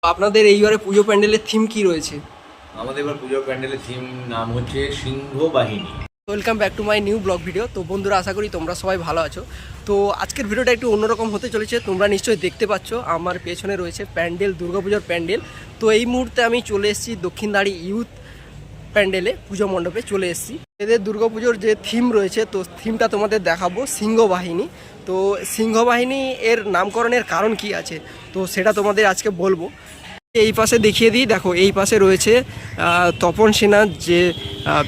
আপনাদের এইবারে পুজো প্যান্ডেলের থিম কি রয়েছে? আমাদের এবার পুজো প্যান্ডেলের থিম নাম হচ্ছে সিংহ বাহিনী। Welcome back to my new blog video. তো বন্ধুরা, আশা করি তোমরা সবাই ভালো আছো। তো আজকের ভিডিওটা একটু অন্যরকম হতে চলেছে। তোমরা নিশ্চয়ই দেখতে পাচ্ছ আমার পেছনে রয়েছে প্যান্ডেল, দুর্গাপুজোর প্যান্ডেল। তো এই মুহূর্তে আমি চলে এসেছি দক্ষিণদাড়ি ইউথ প্যান্ডেলে, পুজো মণ্ডপে চলে এসেছি। এদের দুর্গাপুজোর যে থিম রয়েছে, তো থিমটা তোমাদের দেখাবো সিংহ বাহিনী। তো সিংহ বাহিনী এর নামকরণের কারণ কি আছে, তো সেটা তোমাদের আজকে বলবো। এই পাশে দেখিয়ে দিই, দেখো এই পাশে রয়েছে তপন সিনহার যে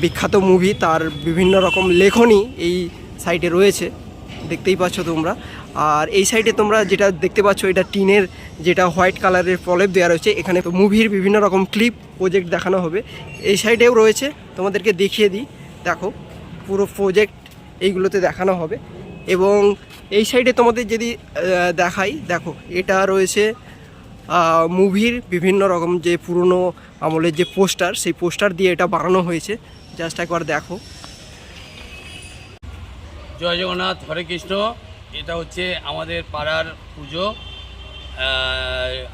বিখ্যাত মুভি, তার বিভিন্ন রকম লেখনী এই সাইডে রয়েছে, দেখতেই পাচ্ছ তোমরা। আর এই সাইডে তোমরা যেটা দেখতে পাচ্ছ, এটা টিনের যেটা হোয়াইট কালারের প্রলেপ দেওয়া রয়েছে। এখানে মুভির বিভিন্ন রকম ক্লিপ প্রজেক্ট দেখানো হবে। এই সাইডেও রয়েছে, তোমাদেরকে দেখিয়ে দিই, দেখো পুরো প্রজেক্ট এইগুলোতে দেখানো হবে। এবং এই সাইডে তোমাদের যদি দেখাই, দেখো এটা রয়েছে মুভির বিভিন্ন রকম যে পুরনো আমলের যে পোস্টার, সেই পোস্টার দিয়ে এটা বানানো হয়েছে। জাস্ট একবার দেখো। জয় জগন্নাথ, হরে কৃষ্ণ। এটা হচ্ছে আমাদের পাড়ার পুজো।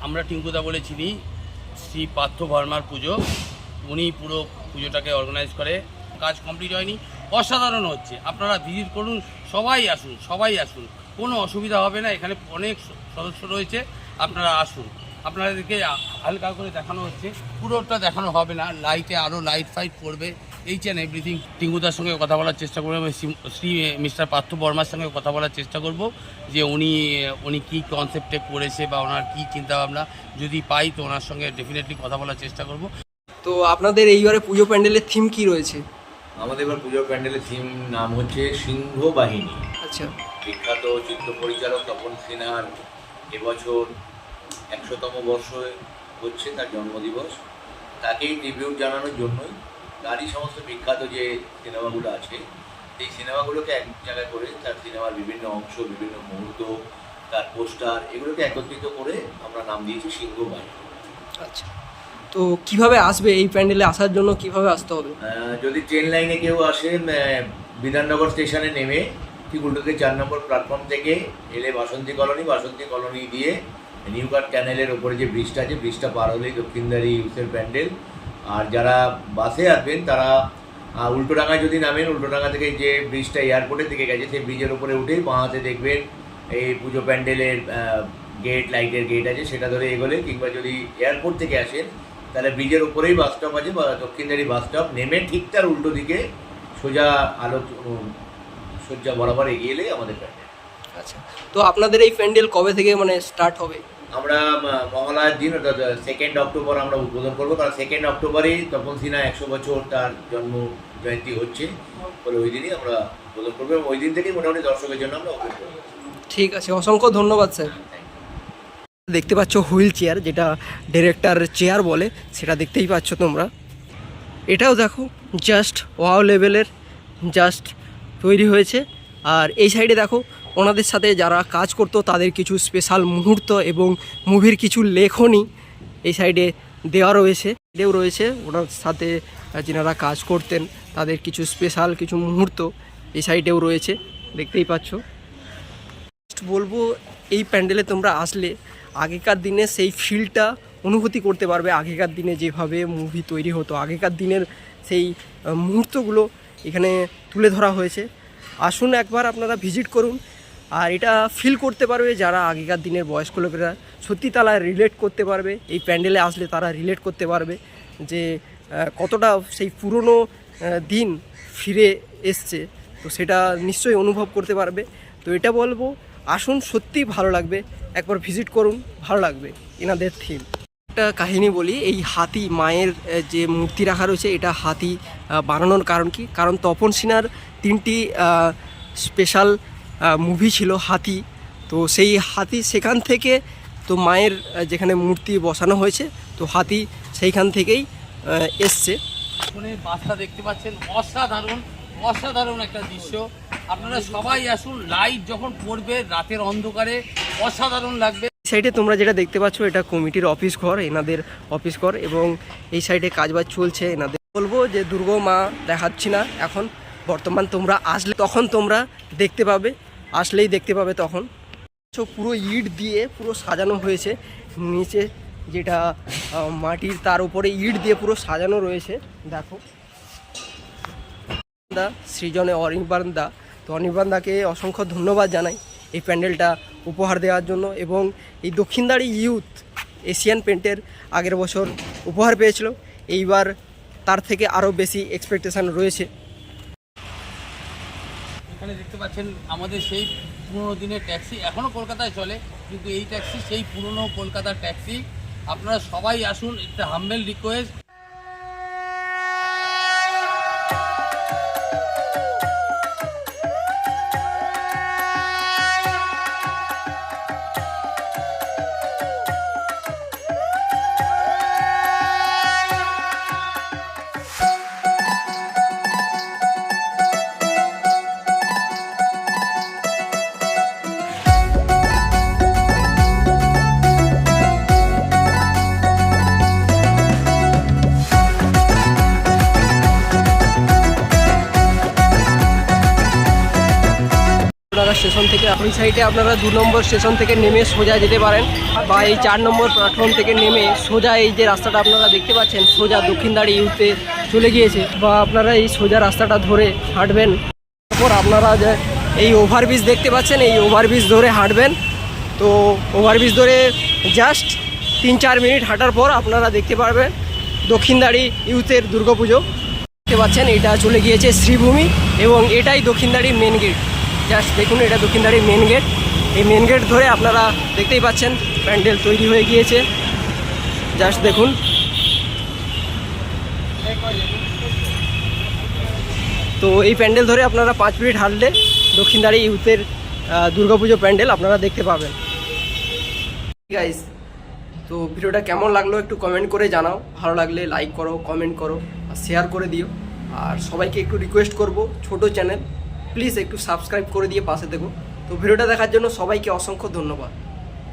আমরা টিঙ্কুদা বলে চিনি। শ্রী পার্থ বর্মার পুজো। উনি পুরো পুজোটাকে অর্গানাইজ করে। কাজ কমপ্লিট হয়নি, অসাধারণ হচ্ছে। আপনারা ভিজিট করুন, সবাই আসুন, কোনো অসুবিধা হবে না। এখানে অনেক সদস্য রয়েছে, আপনারা আসুন। আপনাদেরকে হালকা করে দেখানো হচ্ছে, পুরোটা দেখানো হবে না। লাইটে আরও লাইট ফাইট পড়বে, এইচ অ্যান্ড এভরিথিং। টিঙ্কুদার সঙ্গে কথা বলার চেষ্টা করবো, শ্রী মিস্টার পার্থ বর্মার সঙ্গে কথা বলার চেষ্টা করব যে উনি কী কনসেপ্টে করেছে বা ওনার কী চিন্তাভাবনা। যদি পাই তো ওনার সঙ্গে ডেফিনেটলি কথা বলার চেষ্টা করব। তো আপনাদের এইবারে পুজো প্যান্ডেলের থিম কি রয়েছে? আমাদের এবার পুজো প্যান্ডেলের থিম নাম হচ্ছে সিংহ বাহিনী। আচ্ছা, বিখ্যাত চিত্র পরিচালক তপন সিনহার এবছর 100তম বর্ষ হচ্ছে তার জন্মদিবস। তাকেই ট্রিবিউট জানানোর জন্যই তারই সমস্ত বিখ্যাত যে সিনেমাগুলো আছে, সেই সিনেমাগুলোকে এক জায়গায় করে তার সিনেমার বিভিন্ন অংশ, বিভিন্ন মুহূর্ত, তার পোস্টার, এগুলোকে একত্রিত করে আমরা নাম দিয়েছি সিংহ বাহিনী। আচ্ছা। তো কিভাবে আসবে এই প্যান্ডেলে? আসার জন্য কিভাবে আসতে হবে? যদি ট্রেন লাইনে কেউ আসেন, বিধাননগর স্টেশনে নেমে ঠিক উল্টোতে 4 নম্বর প্ল্যাটফর্ম থেকে এলে বাসন্তী কলোনি দিয়ে নিউ কাট ক্যানেলের ওপরে যে ব্রিজটা আছে, ব্রিজটা পার হলেই দক্ষিণদাড়ি ইউথের প্যান্ডেল। আর যারা বাসে আসবেন তারা উল্টোডাঙ্গায় যদি নামেন, উল্টোডাঙ্গা থেকে যে ব্রিজটা এয়ারপোর্টের দিকে গেছে, সেই ব্রিজের ওপরে উঠেই বাঁ হাতে দেখবেন এই পুজো প্যান্ডেলের গেট, লাইটের গেট আছে, সেটা ধরে এগোলে, কিংবা যদি এয়ারপোর্ট থেকে আসেন তাহলে ব্রিজের ওপরেই বাস স্টপ আছে, বা দক্ষিণদাড়ি বাস স্টপ নেমে ঠিক তার উল্টো দিকে সোজা আলো সজ্জা বরাবর এগিয়ে এলে আমাদের প্যান্ডেল। আচ্ছা। তো আপনাদের এই প্যান্ডেল কবে থেকে স্টার্ট হবে? আমরা মহালয়ার দিন, অর্থাৎ 2 অক্টোবর আমরা উদ্বোধন করবো। কারণ 2 অক্টোবরেই তপন সিনহা 100 বছর তার জন্ম জয়ন্তী হচ্ছে বলে ওই দিনই আমরা উদ্বোধন করবো, এবং ওই দিন থেকেই মোটামুটি দর্শকের জন্য আমরা ওপেন করবো। ঠিক আছে, অসংখ্য ধন্যবাদ স্যার। দেখতে পাচ্ছ হুইল চেয়ার, যেটা ডিরেক্টর চেয়ার বলে, সেটা দেখতেই পাচ্ছ তোমরা। এটাও দেখো জাস্ট ওয়াও লেভেলের জাস্ট তৈরি হয়েছে। আর এই সাইডে দেখো ওনাদের সাথে যারা কাজ করতো তাদের কিছু স্পেশাল মুহূর্ত এবং মুভির কিছু লেখনী এই সাইডে দেওয়া রয়েছে। এটাও রয়েছে ওনার সাথে যিনারা কাজ করতেন তাদের কিছু স্পেশাল কিছু মুহূর্ত এই সাইডেও রয়েছে, দেখতেই পাচ্ছ। বলবো এই প্যান্ডেলে তোমরা আসলে আগেকার দিনে সেই ফিলটা অনুভূতি করতে পারবে। আগেকার দিনে যেভাবে মুভি তৈরি হতো, আগেকার দিনের সেই মুহূর্তগুলো এখানে তুলে ধরা হয়েছে। আসুন একবার আপনারা ভিজিট করুন, আর এটা ফিল করতে পারবে যারা আগেকার দিনের বয়স্ক লোকেরা, সত্যি তারা রিলেট করতে পারবে। এই প্যান্ডেলে আসলে তারা রিলেট করতে পারবে যে কতটা সেই পুরনো দিন ফিরে এসছে, তো সেটা নিশ্চয়ই অনুভব করতে পারবে। তো এটা বলবো, আসুন, সত্যিই ভালো লাগবে, একবার ভিজিট করুন, ভালো লাগবে এনাদের থিম। একটা কাহিনী বলি, এই হাতি মায়ের যে মূর্তি রাখা রয়েছে, এটা হাতি বানানোর কারণ কি? কারণ তপন সিনহার 3টি স্পেশাল মুভি ছিল হাতি। তো সেই হাতি সেখান থেকে তো মায়ের যেখানে মূর্তি বসানো হয়েছে, তো হাতি সেইখান থেকেই এসছে। ওখানে বাসটা দেখতে পাচ্ছেন, অসাধারণ একটা দৃশ্য। আপনারা সবাই আসুন, লাইট যখন পড়বে রাতের অন্ধকারে অসাধারণ লাগবে। এই সাইডে তোমরা যেটা দেখতে পাচ্ছ, এটা কমিটির অফিস ঘর, এনাদের অফিস ঘর, এবং এই সাইডে কাজবাজ চলছে এনাদের। বলবো যে দুর্গা মা দেখাচ্ছি না এখন, বর্তমান তোমরা আসলে তখন তোমরা দেখতে পাবে, আসলেই দেখতে পাবে তখন। পুরো ইট দিয়ে পুরো সাজানো হয়েছে, নিচে যেটা মাটির তার উপরে ইট দিয়ে পুরো সাজানো রয়েছে। দেখো দা সৃজনে অনির্বাণ দা, তো অনির্বাণ দাকে অসংখ্য ধন্যবাদ জানাই এই প্যান্ডেলটা উপহার দেওয়ার জন্য। এবং এই দক্ষিণদাড়ি ইউথ এশিয়ান পেন্টের আগের বছর উপহার পেয়েছিল, এইবার তার থেকে আরও বেশি এক্সপেকটেশান রয়েছে। এখানে দেখতে পাচ্ছেন আমাদের সেই পুরোনো দিনের ট্যাক্সি এখনও কলকাতায় চলে, কিন্তু এই ট্যাক্সি সেই পুরনো কলকাতার ট্যাক্সি। আপনারা সবাই আসুন, একটা হাম্বেল রিকোয়েস্ট। স্টেশন থেকে ওই সাইডে আপনারা 2 নম্বর স্টেশন থেকে নেমে সোজা যেতে পারেন, বা এই 4 নম্বর প্ল্যাটফর্ম থেকে নেমে সোজা এই যে রাস্তাটা আপনারা দেখতে পাচ্ছেন সোজা দক্ষিণদাড়ি ইউতে চলে গিয়েছে, বা আপনারা এই সোজা রাস্তাটা ধরে হাঁটবেন। তারপর আপনারা যে এই ওভারব্রিজ দেখতে পাচ্ছেন, এই ওভারব্রিজ ধরে হাঁটবেন। তো ওভারব্রিজ ধরে জাস্ট 3-4 মিনিট হাঁটার পর আপনারা দেখতে পারবেন দক্ষিণদাড়ি ইউথের দুর্গাপুজো। দেখতে পাচ্ছেন এটা চলে গিয়েছে শ্রীভূমি, এবং এটাই দক্ষিণদাড়ি মেন গেট। জাস্ট দেখুন, এটা দক্ষিণদাড়ি মেন গেট। এই মেন গেট ধরে আপনারা দেখতেই পাচ্ছেন প্যান্ডেল তৈরি হয়ে গিয়েছে। জাস্ট দেখুন, তো এই প্যান্ডেল ধরে আপনারা 5 মিনিট হাঁটলে দক্ষিণদাড়ি ইউথের দুর্গাপুজো প্যান্ডেল আপনারা দেখতে পাবেন। গাইস, তো ভিডিওটা কেমন লাগলো একটু কমেন্ট করে জানাও। ভালো লাগলে লাইক করো, কমেন্ট করো আর শেয়ার করে দিও। আর সবাইকে একটু রিকোয়েস্ট করব, ছোট চ্যানেল প্লিজ একটু সাবস্ক্রাইব করে দিয়ে পাশে থেকো। তো ভিডিওটা দেখার জন্য সবাইকে অসংখ্য ধন্যবাদ।